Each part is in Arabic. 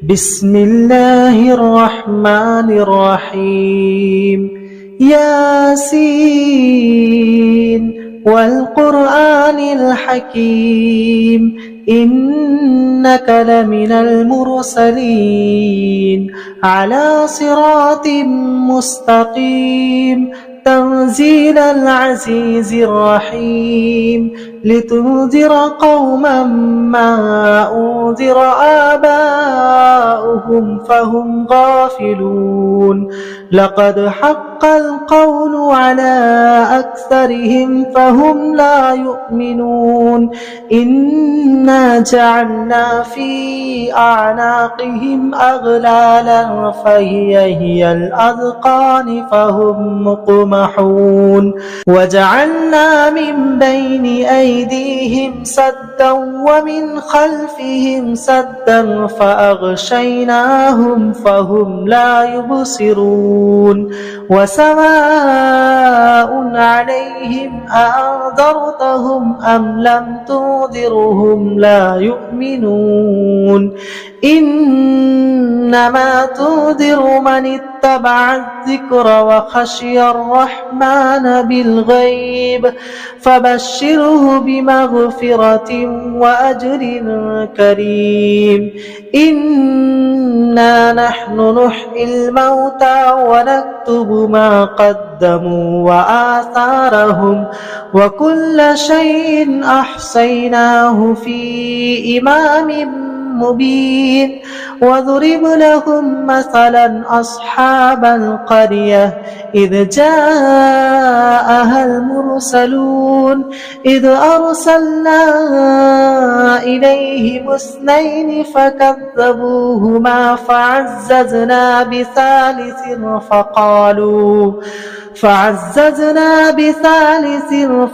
بسم الله الرحمن الرحيم ياسين والقرآن الحكيم إنك لمن المرسلين على صراط مستقيم تنزيل العزيز الرحيم لتنذر قوما ما أنذر آباؤهم فهم غافلون لقد حق القول على أكثرهم فهم لا يؤمنون إنا جعلنا في أعناقهم أغلالا فهي الأذقان فهم مقمحون وجعلنا من بين أيديهم سدا ومن خلفهم سدا فأغشيناهم فهم لا يبصرون وسواء عليهم أأنذرتهم أم لم تنذرهم لا يؤمنون إنما تنذر من اتبع الذكر وخشي الرحمن بالغيب فبشره بمغفرة وأجر كريم إنا نحن نحيي الموتى ونكتب ما قدموا وآثارهم وكل شيء أحصيناه في إمام مبين وضرب لهم مثلا أصحاب القرية إذ جاءها المرسلون إذ أرسلنا إليهم اثنين فكذبوهما فعززنا بثالث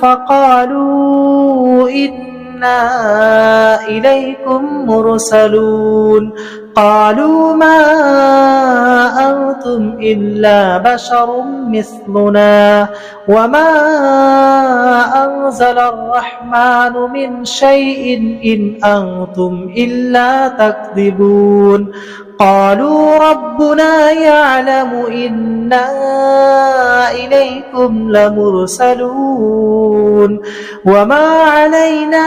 فقالوا إنا إليكم مرسلون قالوا ما أنتم إلا بشر مثلنا وما أنزل الرحمن من شيء إن أنتم إلا تكذبون قالوا ربنا يعلم إنا إليكم لمرسلون وما علينا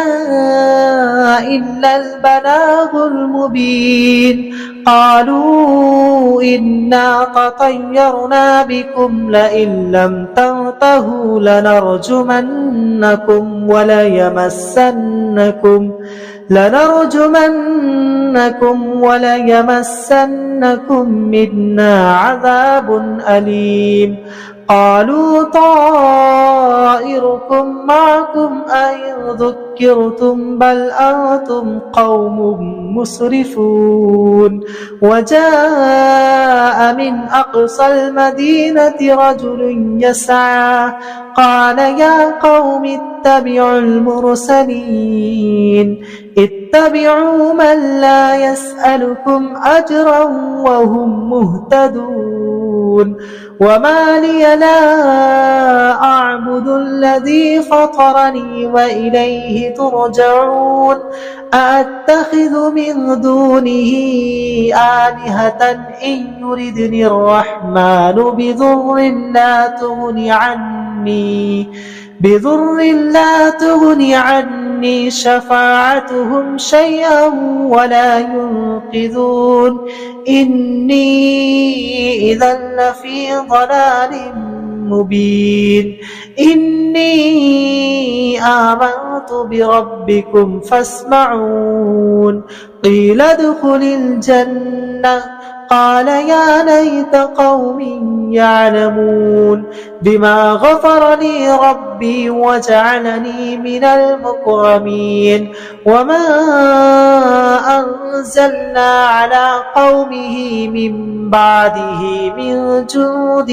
إلا البلاغ المبين قالوا إنا تطيرنا بكم لئن لم تنتهوا لنرجمنكم وليمسنكم منا عذاب أليم قالوا طائركم معكم أئن ذكرتم بل أنتم قوم مسرفون وجاء من أقصى المدينة رجل يسعى قال يا قوم اتبعوا المرسلين اتبعوا من لا يسألكم أجرا وهم مهتدون وما لي لا أعبد الذي فطرني وإليه ترجعون أأتخذ من دونه آلهة إن يردني الرحمن بضر لا تغني عني شفاعتهم شيئا ولا ينقذون إني إذا لفي ضلال مبين إني آمنت بربكم فاسمعون قيل ادخل الجنة قال يا ليت قوم يعلمون بما غفر لي ربي وجعلني من المكرمين وما أنزلنا على قومه من بعده من جود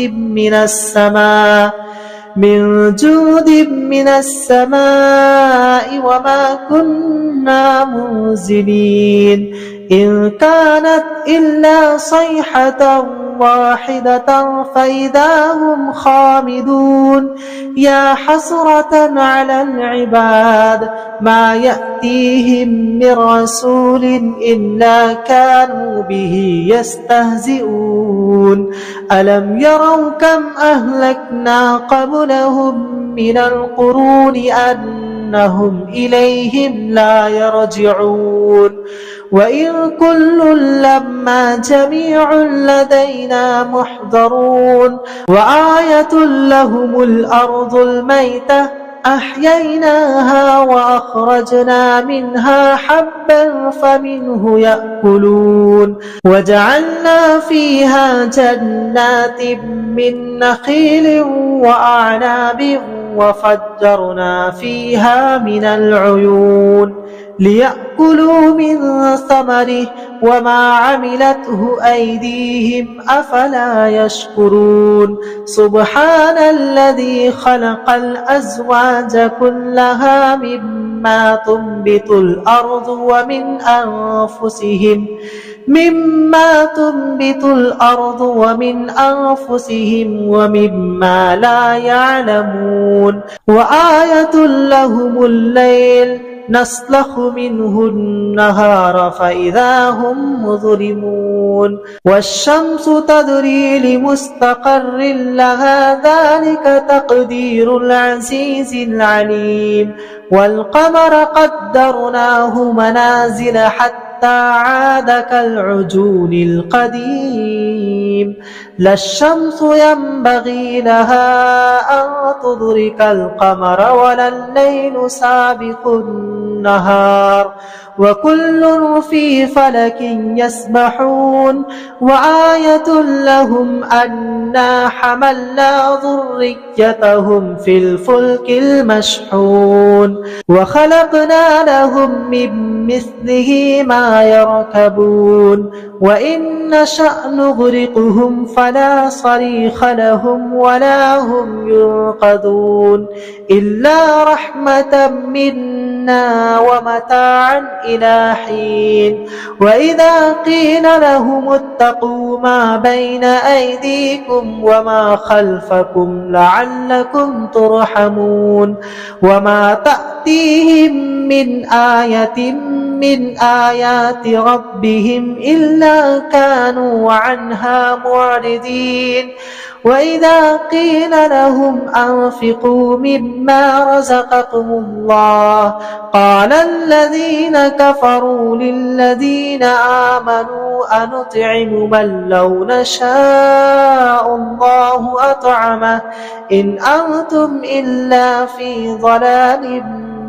من السماء وما كنا منزلين إن كانت إلا صيحة واحدة فإذا هم خامدون يا حسرة على العباد ما يأتيهم من رسول إلا كانوا به يستهزئون ألم يروا كم أهلكنا قبلهم من القرون أنهم إليهم لا يرجعون وإن كل لما جميع لدينا محضرون وآية لهم الأرض الميتة أحييناها وأخرجنا منها حبا فمنه يأكلون وجعلنا فيها جنات من نخيل وأعناب وفجرنا فيها من العيون ليأكلوا من ثمره وما عملته أيديهم أفلا يشكرون سبحان الذي خلق الأزواج كلها مما تنبت الأرض ومن أنفسهم ومما لا يعلمون وآية لهم الليل نسلخ منه النهار فإذا هم مظلمون والشمس تجري لمستقر لها ذلك تقدير العزيز العليم والقمر قدرناه منازل حتى عاد كالعجون القديم لا الشمس ينبغي لها أن تدرك القمر ولا الليل سابق النهار وكل في فلك يسبحون وآية لهم أنا حملنا ذريتهم في الفلك المشحون وخلقنا لهم من مثله ما يركبون وإن نشأ نغرقهم فلا صريخ لهم ولا هم ينقذون إلا رحمة منا ومتاعا إلى حين وإذا قيل لهم اتقوا ما بين أيديكم وما خلفكم لعلكم ترحمون وما تأتيهم من آية من آيات ربهم إلا كانوا عنها معرضين وإذا قيل لهم أنفقوا مما رزقكم الله قال الذين كفروا للذين آمنوا أنطعم من لو نشاء الله أطعمه إن أنتم إلا في ضلال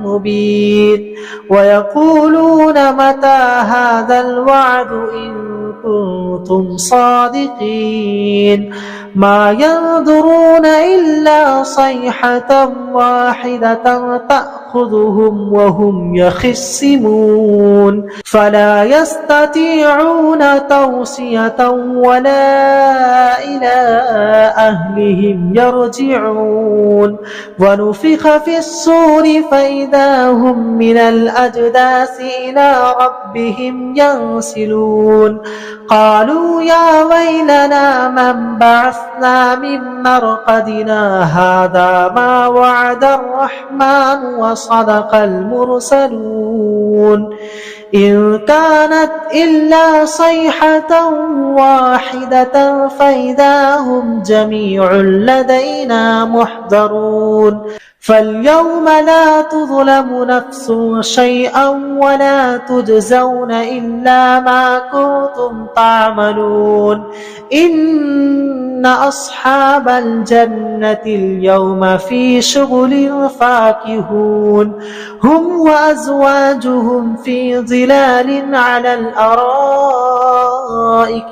مبين ويقولون متى هذا الوعد إن كنتم صادقين ما ينظرون إلا صيحة واحدة تأخذهم وهم يخصمون فلا يستطيعون توصية ولا إلى أهلهم يرجعون ونفخ في الصور فإذا هم من الأجداث إلى ربهم ينسلون قالوا يا ويلنا من بعثنا من مرقدنا هذا ما وعد الرحمن وصدق المرسلون إن كانت إلا صيحة واحدة فإذا هم جميع لدينا محضرون فاليوم لا تظلم نفس شيئا ولا تجزون إلا ما كنتم تعملون إن أصحاب الجنة اليوم في شغل فاكهون هم وأزواجهم في ظلال على الأرائك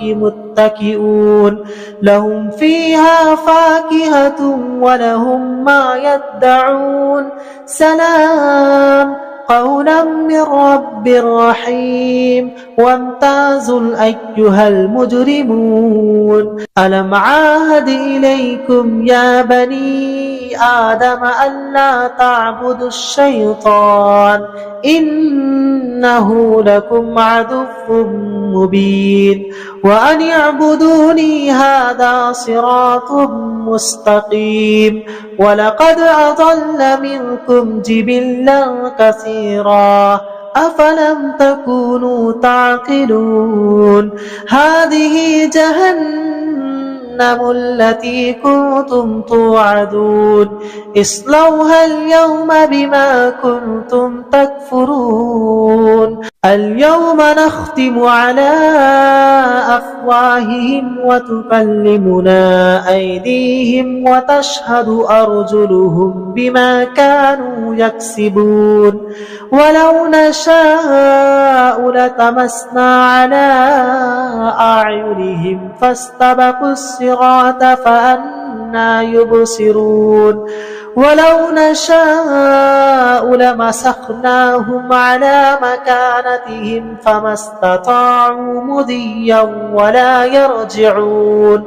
متكئون لهم فيها فاكهة ولهم ما يدعون سلام قولا من رب رحيم وامتازوا أيها المجرمون ألم عاهد إليكم يا بني آدم ألا تعبدوا الشيطان إنه لكم عدو مبين وأن اعبدوني هذا صراط مستقيم ولقد أضل منكم جبلا كثيرا أفلم تكونوا تعقلون هذه جهنم التي كنتم توعدون اصلوها اليوم بما كنتم تكفرون اليوم نختم على أفواههم وتكلمنا أيديهم وتشهد أرجلهم بما كانوا يكسبون ولو نشاء لطمسنا على أعينهم فاستبقوا الصراط فأنى يبصرون ولو نشاء لمسخناهم على مكانتهم فما استطاعوا مضيا ولا يرجعون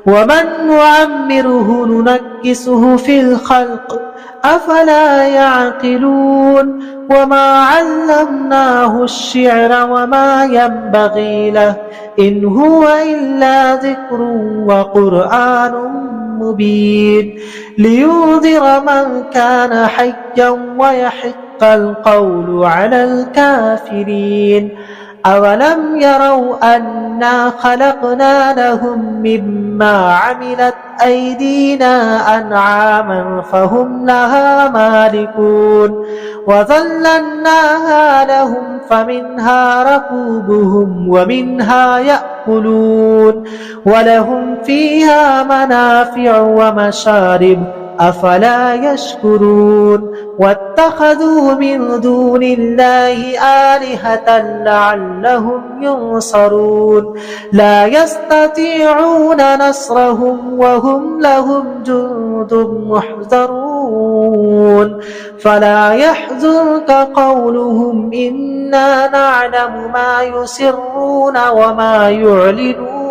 ومن نعمره ننكسه في الخلق أفلا يعقلون وما علمناه الشعر وما ينبغي له إن هو إلا ذكر وقرآن مبين لينذر من كان حيا ويحق القول على الكافرين أولم يروا أنا خلقنا لهم مما عملت أيدينا أنعاما فهم لها مالكون وذللناها لهم فمنها ركوبهم ومنها يأكلون ولهم فيها منافع ومشارب أفلا يشكرون واتخذوا من دون الله آلهة لعلهم ينصرون لا يستطيعون نصرهم وهم لهم جند محضرون فلا يحزنك قولهم إنا نعلم ما يسرون وما يعلنون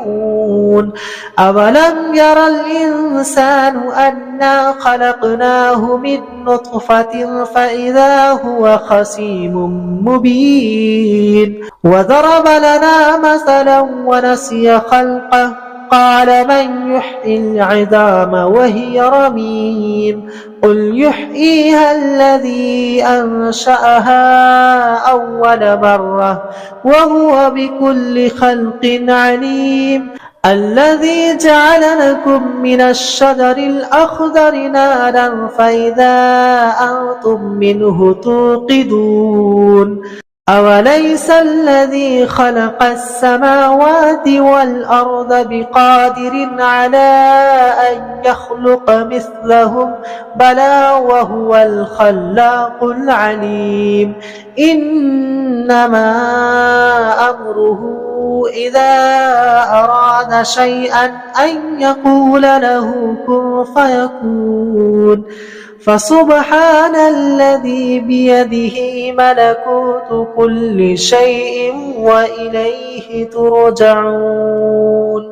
أولم ير الإنسان أنا خلقناه من نطفة فإذا هو خصيم مبين وضرب لنا مثلا ونسي خلقه قال من يحيي العظام وهي رميم قل يحييها الذي أنشأها أول مرة وهو بكل خلق عليم الذي جعل لكم من الشجر الأخضر نارا فإذا أنتم منه توقدون أوليس الذي خلق السماوات والأرض بقادر على أن يخلق مثلهم بلى وهو الخلاق العليم إنما أمره إذا أراد شيئا أن يقول له كن فيكون فسبحان الذي بيده ملكوت كل شيء وإليه ترجعون